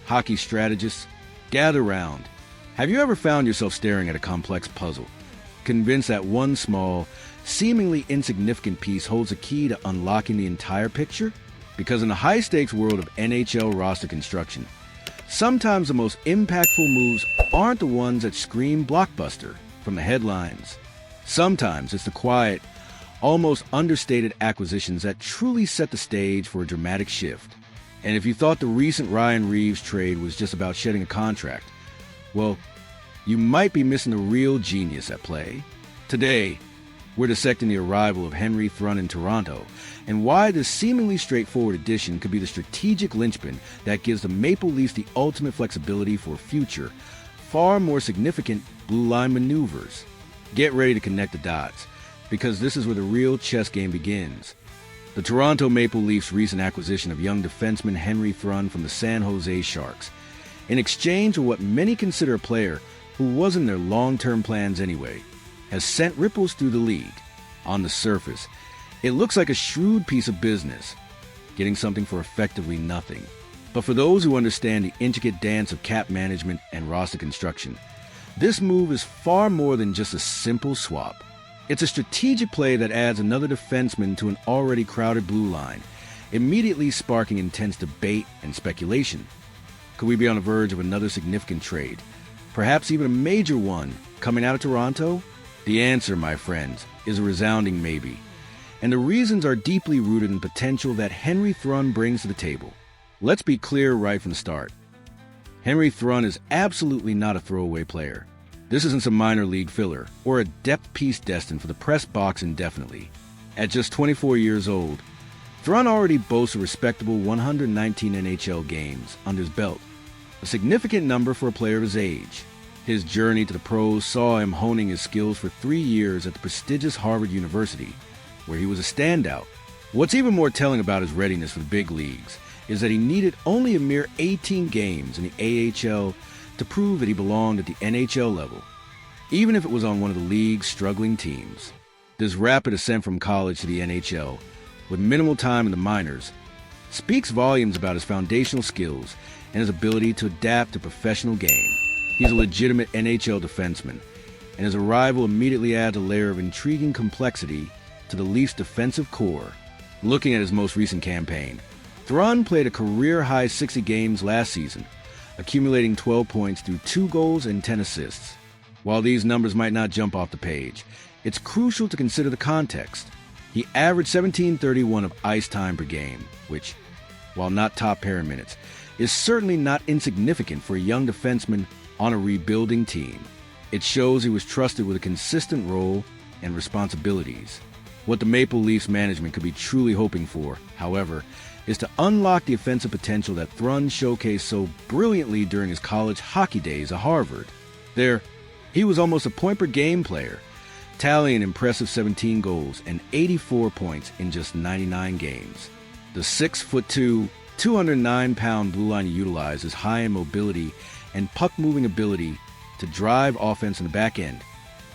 hockey strategists, gather round. Have you ever found yourself staring at a complex puzzle, convinced that one small, seemingly insignificant piece holds a key to unlocking the entire picture? Because in the high-stakes world of NHL roster construction, sometimes the most impactful moves aren't the ones that scream blockbuster from the headlines. Sometimes it's the quiet, almost understated acquisitions that truly set the stage for a dramatic shift. And if you thought the recent Ryan Reeves trade was just about shedding a contract, well, you might be missing the real genius at play. Today, we're dissecting the arrival of Henry Thun in Toronto and why this seemingly straightforward addition could be the strategic linchpin that gives the Maple Leafs the ultimate flexibility for future, far more significant blue line maneuvers. Get ready to connect the dots, because this is where the real chess game begins. The Toronto Maple Leafs' recent acquisition of young defenseman Henry Thun from the San Jose Sharks, in exchange for what many consider a player who wasn't in their long-term plans anyway, has sent ripples through the league. On the surface, it looks like a shrewd piece of business, getting something for effectively nothing. But for those who understand the intricate dance of cap management and roster construction, this move is far more than just a simple swap. It's a strategic play that adds another defenseman to an already crowded blue line, immediately sparking intense debate and speculation. Could we be on the verge of another significant trade, perhaps even a major one, coming out of Toronto? The answer, my friends, is a resounding maybe. And the reasons are deeply rooted in the potential that Henry Thun brings to the table. Let's be clear right from the start. Henry Thun is absolutely not a throwaway player. This isn't some minor league filler or a depth piece destined for the press box indefinitely. At just 24 years old, Thun already boasts a respectable 119 NHL games under his belt, a significant number for a player of his age. His journey to the pros saw him honing his skills for 3 years at the prestigious Harvard University, where he was a standout. What's even more telling about his readiness for the big leagues is that he needed only a mere 18 games in the AHL to prove that he belonged at the NHL level, even if it was on one of the league's struggling teams. This rapid ascent from college to the NHL, with minimal time in the minors, speaks volumes about his foundational skills and his ability to adapt to professional game. He's a legitimate NHL defenseman, and his arrival immediately adds a layer of intriguing complexity to the Leafs' defensive core. Looking at his most recent campaign, Thun played a career-high 60 games last season, accumulating 12 points through 2 goals and 10 assists. While these numbers might not jump off the page, it's crucial to consider the context. He averaged 17:31 of ice time per game, which, while not top pair minutes, is certainly not insignificant for a young defenseman on a rebuilding team. It shows he was trusted with a consistent role and responsibilities. What the Maple Leafs management could be truly hoping for, however, is to unlock the offensive potential that Thun showcased so brilliantly during his college hockey days at Harvard. There, he was almost a point-per-game player, tallying an impressive 17 goals and 84 points in just 99 games. The 6'2", 209-pound blue line utilized his high in mobility and puck-moving ability to drive offense in the back end,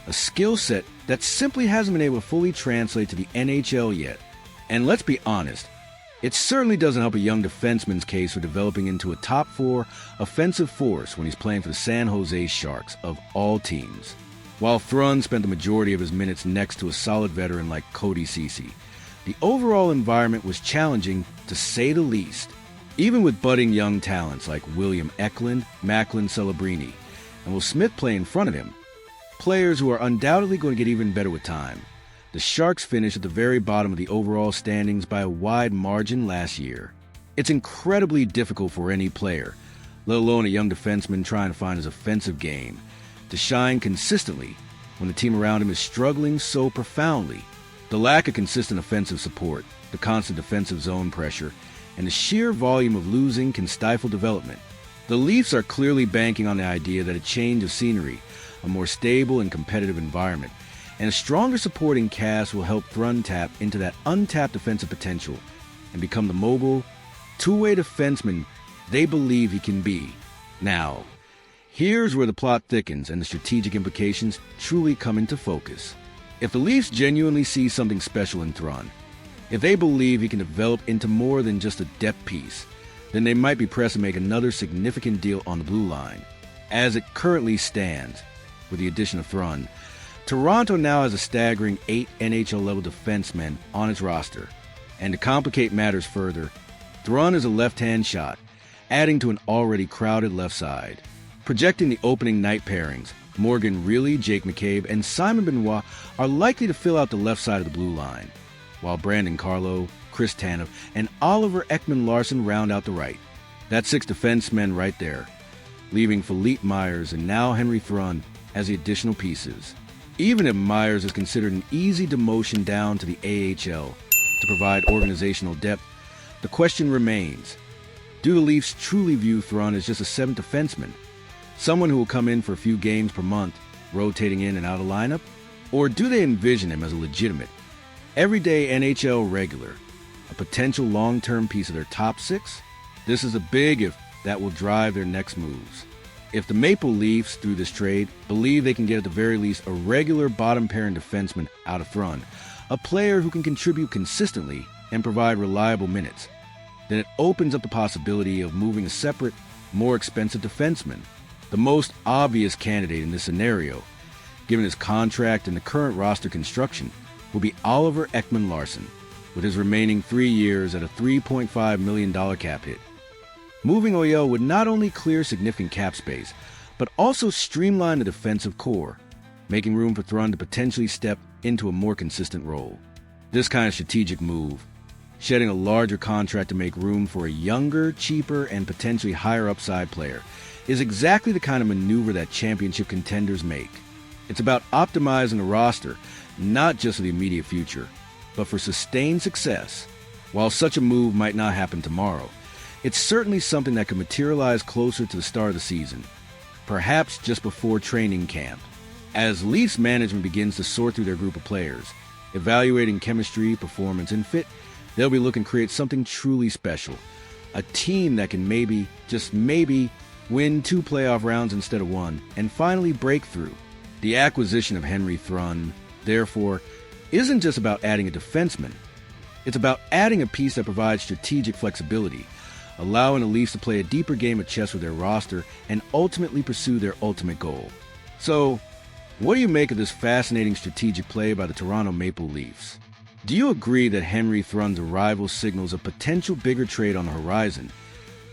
a skill set that simply hasn't been able to fully translate to the NHL yet. And let's be honest, it certainly doesn't help a young defenseman's case for developing into a top-4 offensive force when he's playing for the San Jose Sharks, of all teams. While Thun spent the majority of his minutes next to a solid veteran like Cody Ceci, the overall environment was challenging, to say the least. Even with budding young talents like William Eklund, Macklin Celebrini, and Will Smith play in front of him, players who are undoubtedly going to get even better with time, the Sharks finished at the very bottom of the overall standings by a wide margin last year. It's incredibly difficult for any player, let alone a young defenseman trying to find his offensive game, to shine consistently when the team around him is struggling so profoundly. The lack of consistent offensive support, the constant defensive zone pressure, and the sheer volume of losing can stifle development. The Leafs are clearly banking on the idea that a change of scenery, a more stable and competitive environment, and a stronger supporting cast will help Thun tap into that untapped defensive potential and become the mobile, two-way defenseman they believe he can be. Now, here's where the plot thickens and the strategic implications truly come into focus. If the Leafs genuinely see something special in Thun, if they believe he can develop into more than just a depth piece, then they might be pressed to make another significant deal on the blue line. As it currently stands, with the addition of Thrun, Toronto now has a staggering 8 NHL-level defensemen on its roster. And to complicate matters further, Thrun is a left-hand shot, adding to an already crowded left side. Projecting the opening night pairings, Morgan Reilly, Jake McCabe, and Simon Benoit are likely to fill out the left side of the blue line, while Brandon Carlo, Chris Tanev, and Oliver Ekman-Larsson round out the right. That's 6 defensemen right there, leaving Philippe Myers and now Henry Thrun as the additional pieces. Even if Myers is considered an easy demotion down to the AHL to provide organizational depth, the question remains, do the Leafs truly view Thrun as just a 7th defenseman, someone who will come in for a few games per month, rotating in and out of lineup? Or do they envision him as a legitimate, everyday NHL regular, a potential long-term piece of their top 6? This is a big if that will drive their next moves. If the Maple Leafs, through this trade, believe they can get at the very least a regular bottom-pairing defenseman out of Thrun, a player who can contribute consistently and provide reliable minutes, then it opens up the possibility of moving a separate, more expensive defenseman. The most obvious candidate in this scenario, given his contract and the current roster construction, will be Oliver Ekman-Larsson, with his remaining 3 years at a $3.5 million cap hit. Moving OEL would not only clear significant cap space, but also streamline the defensive core, making room for Thrun to potentially step into a more consistent role. This kind of strategic move, shedding a larger contract to make room for a younger, cheaper, and potentially higher upside player, is exactly the kind of maneuver that championship contenders make. It's about optimizing the roster, not just for the immediate future, but for sustained success. While such a move might not happen tomorrow, it's certainly something that could materialize closer to the start of the season, perhaps just before training camp. As Leafs management begins to sort through their group of players, evaluating chemistry, performance, and fit, they'll be looking to create something truly special. A team that can maybe, just maybe, win 2 playoff rounds instead of 1, and finally break through. The acquisition of Henry Thrun, therefore, isn't just about adding a defenseman. It's about adding a piece that provides strategic flexibility, allowing the Leafs to play a deeper game of chess with their roster and ultimately pursue their ultimate goal. So, what do you make of this fascinating strategic play by the Toronto Maple Leafs? Do you agree that Henry Thrun's arrival signals a potential bigger trade on the horizon,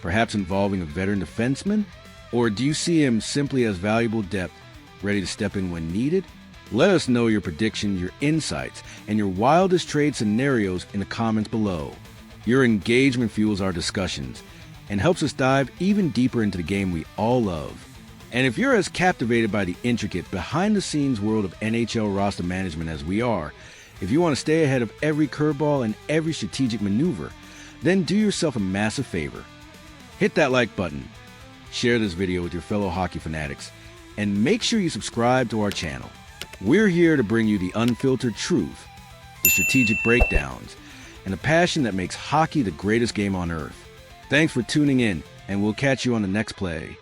perhaps involving a veteran defenseman? Or do you see him simply as valuable depth, ready to step in when needed? Let us know your prediction, your insights, and your wildest trade scenarios in the comments below. Your engagement fuels our discussions and helps us dive even deeper into the game we all love. And if you're as captivated by the intricate, behind-the-scenes world of NHL roster management as we are, if you want to stay ahead of every curveball and every strategic maneuver, then do yourself a massive favor. Hit that like button, share this video with your fellow hockey fanatics, and make sure you subscribe to our channel. We're here to bring you the unfiltered truth, the strategic breakdowns, and the passion that makes hockey the greatest game on earth. Thanks for tuning in, and we'll catch you on the next play.